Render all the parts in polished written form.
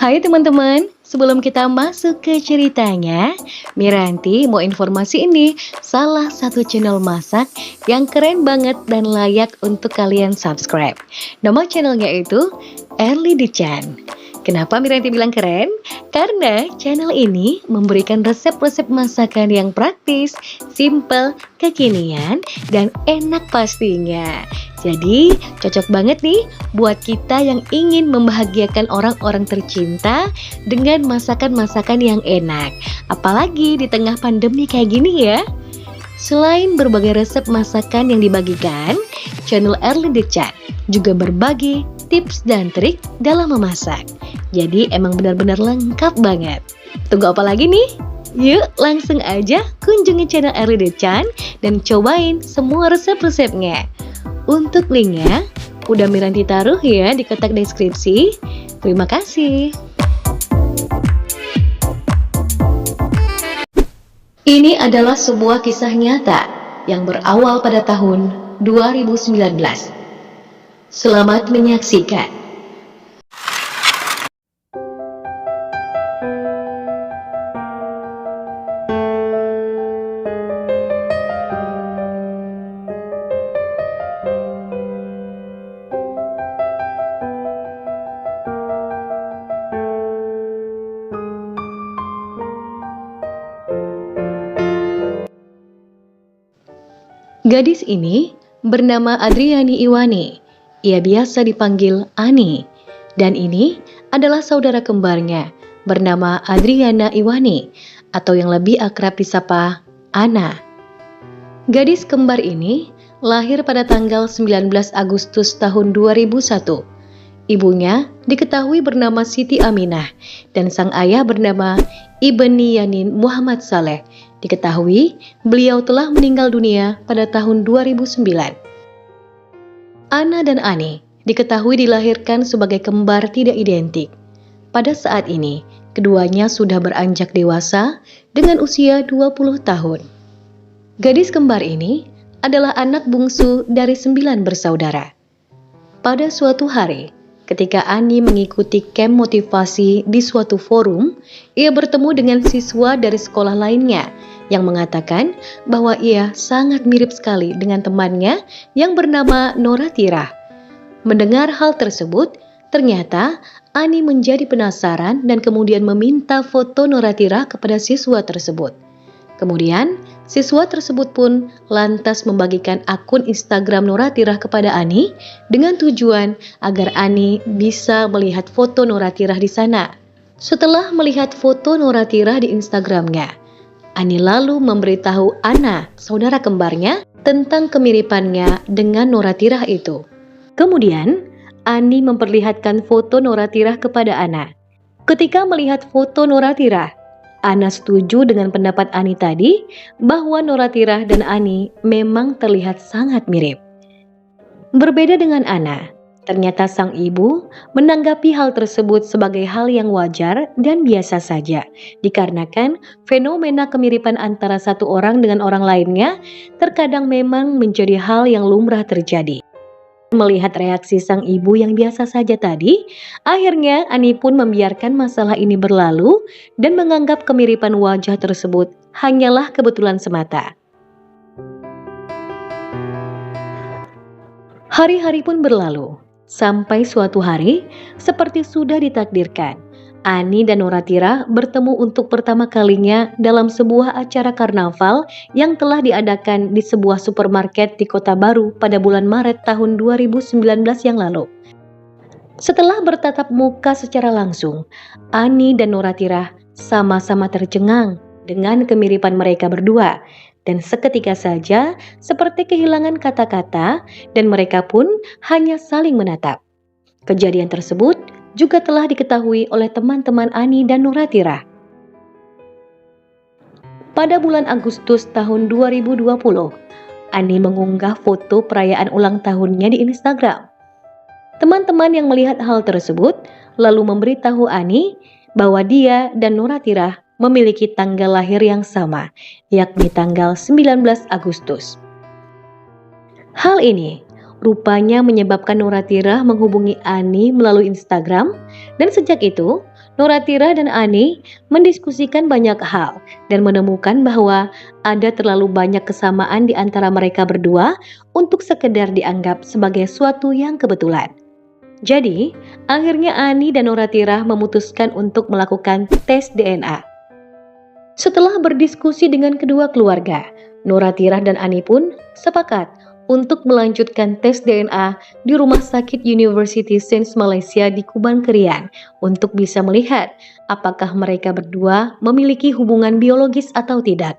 Hai teman-teman, sebelum kita masuk ke ceritanya, Miranti mau informasi ini salah satu channel masak yang keren banget dan layak untuk kalian subscribe. Nama channelnya itu Early the Chan. Kenapa Miranti bilang keren? Karena channel ini memberikan resep-resep masakan yang praktis, simple, kekinian, dan enak pastinya. Jadi cocok banget nih buat kita yang ingin membahagiakan orang-orang tercinta dengan masakan-masakan yang enak. Apalagi di tengah pandemi kayak gini ya. Selain berbagai resep masakan yang dibagikan, channel Early the Chan juga berbagi tips dan trik dalam memasak. Jadi emang benar-benar lengkap banget. Tunggu apa lagi nih? Yuk langsung aja kunjungi channel Early the Chan dan cobain semua resep-resepnya. Untuk linknya udah Miranti taruh ya di kotak deskripsi. Terima kasih. Ini adalah sebuah kisah nyata yang berawal pada tahun 2019. Selamat menyaksikan. Gadis ini bernama Adriani Iwani. Ia biasa dipanggil Ani. Dan ini adalah saudara kembarnya bernama Adriana Iwani atau yang lebih akrab disapa Ana. Gadis kembar ini lahir pada tanggal 19 Agustus tahun 2001. Ibunya diketahui bernama Siti Aminah dan sang ayah bernama Ibni Yanin Muhammad Saleh. Diketahui beliau telah meninggal dunia pada tahun 2009. Ana dan Ani diketahui dilahirkan sebagai kembar tidak identik. Pada saat ini, keduanya sudah beranjak dewasa dengan usia 20 tahun. Gadis kembar ini adalah anak bungsu dari 9 bersaudara. Pada suatu hari, ketika Ani mengikuti camp motivasi di suatu forum, ia bertemu dengan siswa dari sekolah lainnya yang mengatakan bahwa ia sangat mirip sekali dengan temannya yang bernama Nora Tirah. Mendengar hal tersebut, ternyata Ani menjadi penasaran dan kemudian meminta foto Nora Tirah kepada siswa tersebut. Kemudian, siswa tersebut pun lantas membagikan akun Instagram Nora Tirah kepada Ani dengan tujuan agar Ani bisa melihat foto Nora Tirah di sana. Setelah melihat foto Nora Tirah di Instagramnya, Ani lalu memberitahu Ana, saudara kembarnya, tentang kemiripannya dengan Nora Tirah itu. Kemudian, Ani memperlihatkan foto Nora Tirah kepada Ana. Ketika melihat foto Nora Tirah, Ana setuju dengan pendapat Ani tadi bahwa Nora Tirah dan Ani memang terlihat sangat mirip. Berbeda dengan Ana, ternyata sang ibu menanggapi hal tersebut sebagai hal yang wajar dan biasa saja, dikarenakan fenomena kemiripan antara satu orang dengan orang lainnya terkadang memang menjadi hal yang lumrah terjadi. Melihat reaksi sang ibu yang biasa saja tadi, akhirnya Ani pun membiarkan masalah ini berlalu dan menganggap kemiripan wajah tersebut hanyalah kebetulan semata. Hari-hari pun berlalu. Sampai suatu hari, seperti sudah ditakdirkan, Ani dan Nora Tirah bertemu untuk pertama kalinya dalam sebuah acara karnaval yang telah diadakan di sebuah supermarket di Kota Baru pada bulan Maret tahun 2019 yang lalu. Setelah bertatap muka secara langsung, Ani dan Nora Tirah sama-sama tercengang dengan kemiripan mereka berdua. Dan seketika saja seperti kehilangan kata-kata dan mereka pun hanya saling menatap. Kejadian tersebut juga telah diketahui oleh teman-teman Ani dan Nora Tirah. Pada bulan Agustus tahun 2020, Ani mengunggah foto perayaan ulang tahunnya di Instagram. Teman-teman yang melihat hal tersebut lalu memberitahu Ani bahwa dia dan Nora Tirah memiliki tanggal lahir yang sama, yakni tanggal 19 Agustus. Hal ini rupanya menyebabkan Nora Tirah menghubungi Ani melalui Instagram dan sejak itu Noratira dan Ani mendiskusikan banyak hal dan menemukan bahwa ada terlalu banyak kesamaan di antara mereka berdua untuk sekedar dianggap sebagai suatu yang kebetulan. Jadi, akhirnya Ani dan Noratira memutuskan untuk melakukan tes DNA. Setelah berdiskusi dengan kedua keluarga, Noratira dan Ani pun sepakat untuk melanjutkan tes DNA di Rumah Sakit University Sains Malaysia di Kuban Krian untuk bisa melihat apakah mereka berdua memiliki hubungan biologis atau tidak.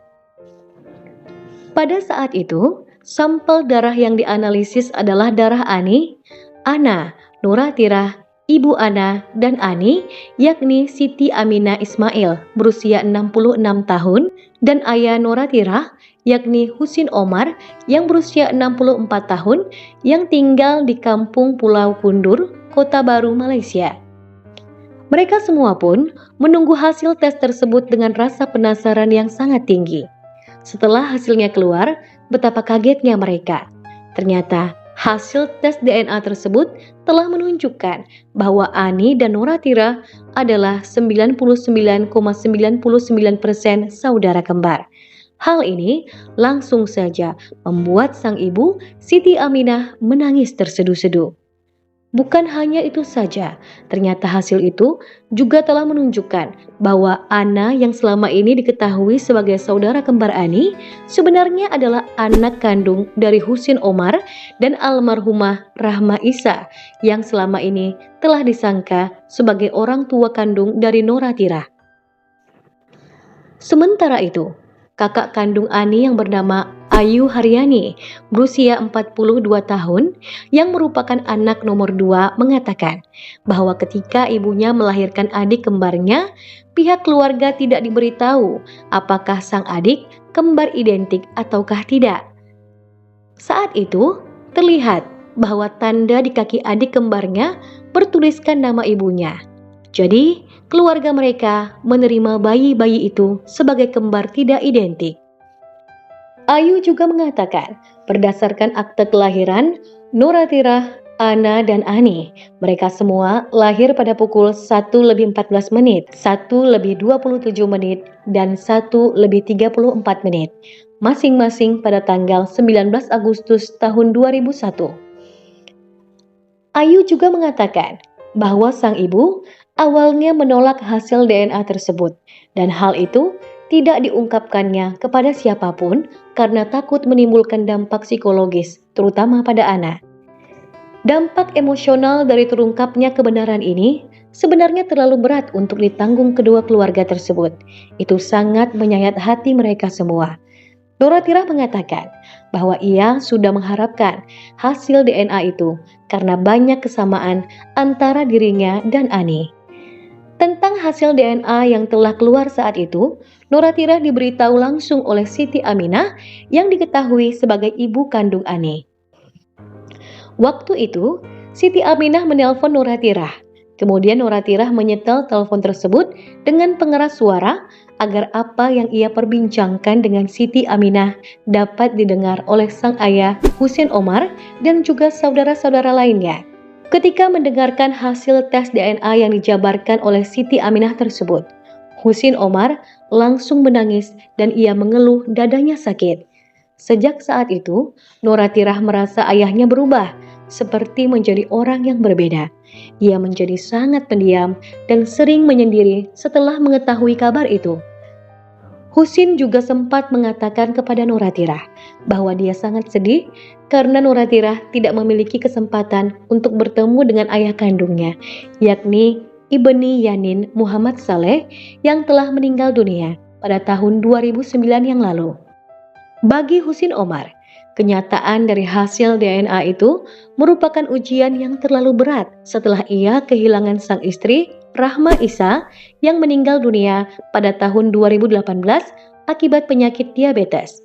Pada saat itu, sampel darah yang dianalisis adalah darah Ani, Ana, Noratira, Ibu Ana dan Ani, yakni Siti Aminah Ismail berusia 66 tahun dan ayah Noratira, yakni Husin Omar yang berusia 64 tahun yang tinggal di Kampung Pulau Kundur, Kota Baru, Malaysia. Mereka semua pun menunggu hasil tes tersebut dengan rasa penasaran yang sangat tinggi. Setelah hasilnya keluar, betapa kagetnya mereka. Ternyata hasil tes DNA tersebut telah menunjukkan bahwa Ani dan Noratira adalah 99,99% saudara kembar. Hal ini langsung saja membuat sang ibu, Siti Aminah, menangis terseduh-seduh. Bukan hanya itu saja, ternyata hasil itu juga telah menunjukkan bahwa Ana yang selama ini diketahui sebagai saudara kembar Ani sebenarnya adalah anak kandung dari Husin Omar dan almarhumah Rahma Isa yang selama ini telah disangka sebagai orang tua kandung dari Noratira. Sementara itu, kakak kandung Ani yang bernama Ayu Haryani berusia 42 tahun yang merupakan anak nomor 2 mengatakan bahwa ketika ibunya melahirkan adik kembarnya, pihak keluarga tidak diberitahu apakah sang adik kembar identik ataukah tidak. Saat itu terlihat bahwa tanda di kaki adik kembarnya bertuliskan nama ibunya. Jadi, keluarga mereka menerima bayi-bayi itu sebagai kembar tidak identik. Ayu juga mengatakan, berdasarkan akte kelahiran, Noratira, Ana, dan Ani, mereka semua lahir pada pukul 1:14 menit, 1:27 menit, dan 1:34 menit, masing-masing pada tanggal 19 Agustus tahun 2001. Ayu juga mengatakan bahwa sang ibu awalnya menolak hasil DNA tersebut, dan hal itu tidak diungkapkannya kepada siapapun karena takut menimbulkan dampak psikologis, terutama pada anak. Dampak emosional dari terungkapnya kebenaran ini sebenarnya terlalu berat untuk ditanggung kedua keluarga tersebut. Itu sangat menyayat hati mereka semua. Noratira mengatakan bahwa ia sudah mengharapkan hasil DNA itu karena banyak kesamaan antara dirinya dan Ani. Tentang hasil DNA yang telah keluar saat itu, Noratira diberitahu langsung oleh Siti Aminah yang diketahui sebagai ibu kandung Ani. Waktu itu, Siti Aminah menelpon Noratira. Kemudian Noratira menyetel telepon tersebut dengan pengeras suara agar apa yang ia perbincangkan dengan Siti Aminah dapat didengar oleh sang ayah Husin Omar dan juga saudara-saudara lainnya. Ketika mendengarkan hasil tes DNA yang dijabarkan oleh Siti Aminah tersebut, Husin Omar langsung menangis dan ia mengeluh dadanya sakit. Sejak saat itu, Noratira merasa ayahnya berubah, seperti menjadi orang yang berbeda. Ia menjadi sangat pendiam dan sering menyendiri setelah mengetahui kabar itu. Husin juga sempat mengatakan kepada Noratira bahwa dia sangat sedih karena Noratira tidak memiliki kesempatan untuk bertemu dengan ayah kandungnya, yakni Ibni Yanin Muhammad Saleh yang telah meninggal dunia pada tahun 2009 yang lalu. Bagi Husin Omar, kenyataan dari hasil DNA itu merupakan ujian yang terlalu berat setelah ia kehilangan sang istri, Rahma Isa, yang meninggal dunia pada tahun 2018 akibat penyakit diabetes.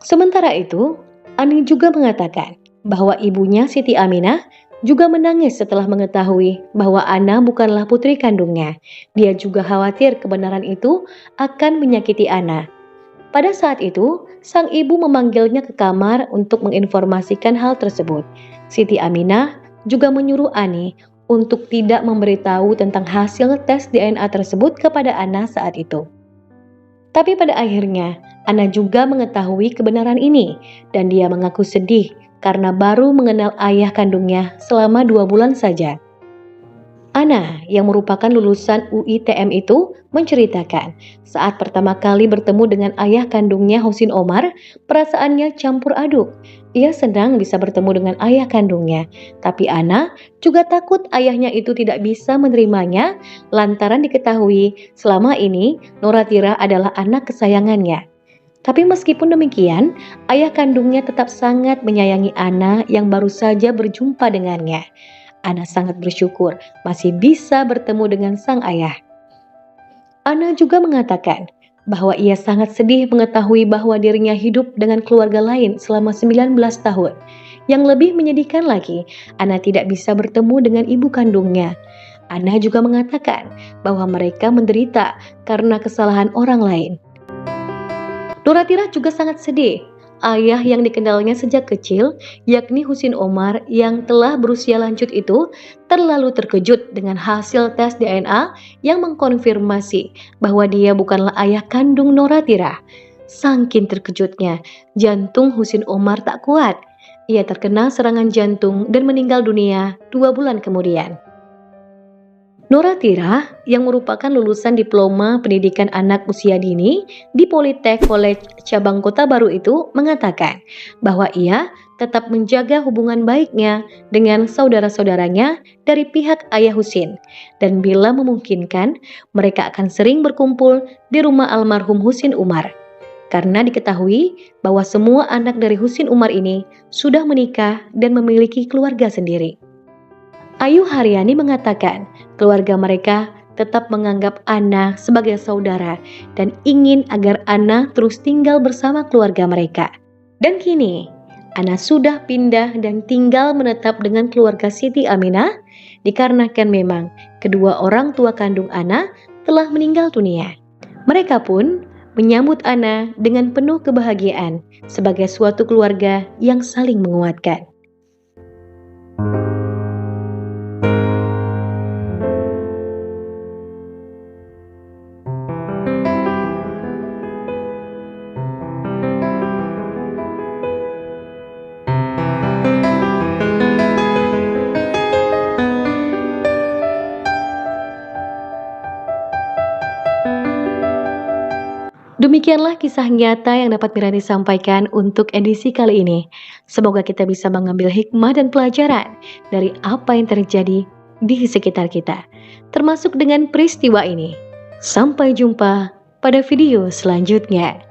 Sementara itu, Ani juga mengatakan bahwa ibunya Siti Aminah juga menangis setelah mengetahui bahwa Ana bukanlah putri kandungnya. Dia juga khawatir kebenaran itu akan menyakiti Ana. Pada saat itu, sang ibu memanggilnya ke kamar untuk menginformasikan hal tersebut. Siti Aminah juga menyuruh Ani untuk tidak memberitahu tentang hasil tes DNA tersebut kepada Anna saat itu. Tapi pada akhirnya, Anna juga mengetahui kebenaran ini dan dia mengaku sedih karena baru mengenal ayah kandungnya selama 2 bulan saja. Anna yang merupakan lulusan UITM itu menceritakan saat pertama kali bertemu dengan ayah kandungnya Husin Omar, perasaannya campur aduk. Ia senang bisa bertemu dengan ayah kandungnya, tapi Anna juga takut ayahnya itu tidak bisa menerimanya lantaran diketahui selama ini Noratira adalah anak kesayangannya. Tapi meskipun demikian, ayah kandungnya tetap sangat menyayangi Anna yang baru saja berjumpa dengannya. Anna sangat bersyukur masih bisa bertemu dengan sang ayah. Anna juga mengatakan bahwa ia sangat sedih mengetahui bahwa dirinya hidup dengan keluarga lain selama 19 tahun. Yang lebih menyedihkan lagi, Anna tidak bisa bertemu dengan ibu kandungnya. Anna juga mengatakan bahwa mereka menderita karena kesalahan orang lain. Noratira juga sangat sedih. Ayah yang dikenalnya sejak kecil, yakni Husin Omar yang telah berusia lanjut itu, terlalu terkejut dengan hasil tes DNA yang mengkonfirmasi bahwa dia bukanlah ayah kandung Noratira. Saking terkejutnya, jantung Husin Omar tak kuat. Ia terkena serangan jantung dan meninggal dunia 2 bulan kemudian. Noratira yang merupakan lulusan diploma pendidikan anak usia dini di Politek College Cabang Kota Baru itu mengatakan bahwa ia tetap menjaga hubungan baiknya dengan saudara-saudaranya dari pihak ayah Husin dan bila memungkinkan mereka akan sering berkumpul di rumah almarhum Husin Umar. Karena diketahui bahwa semua anak dari Husin Umar ini sudah menikah dan memiliki keluarga sendiri. Ayu Haryani mengatakan keluarga mereka tetap menganggap Anna sebagai saudara dan ingin agar Anna terus tinggal bersama keluarga mereka. Dan kini, Anna sudah pindah dan tinggal menetap dengan keluarga Siti Aminah dikarenakan memang kedua orang tua kandung Anna telah meninggal dunia. Mereka pun menyambut Anna dengan penuh kebahagiaan sebagai suatu keluarga yang saling menguatkan. Demikianlah kisah nyata yang dapat Mirani sampaikan untuk edisi kali ini. Semoga kita bisa mengambil hikmah dan pelajaran dari apa yang terjadi di sekitar kita, termasuk dengan peristiwa ini. Sampai jumpa pada video selanjutnya.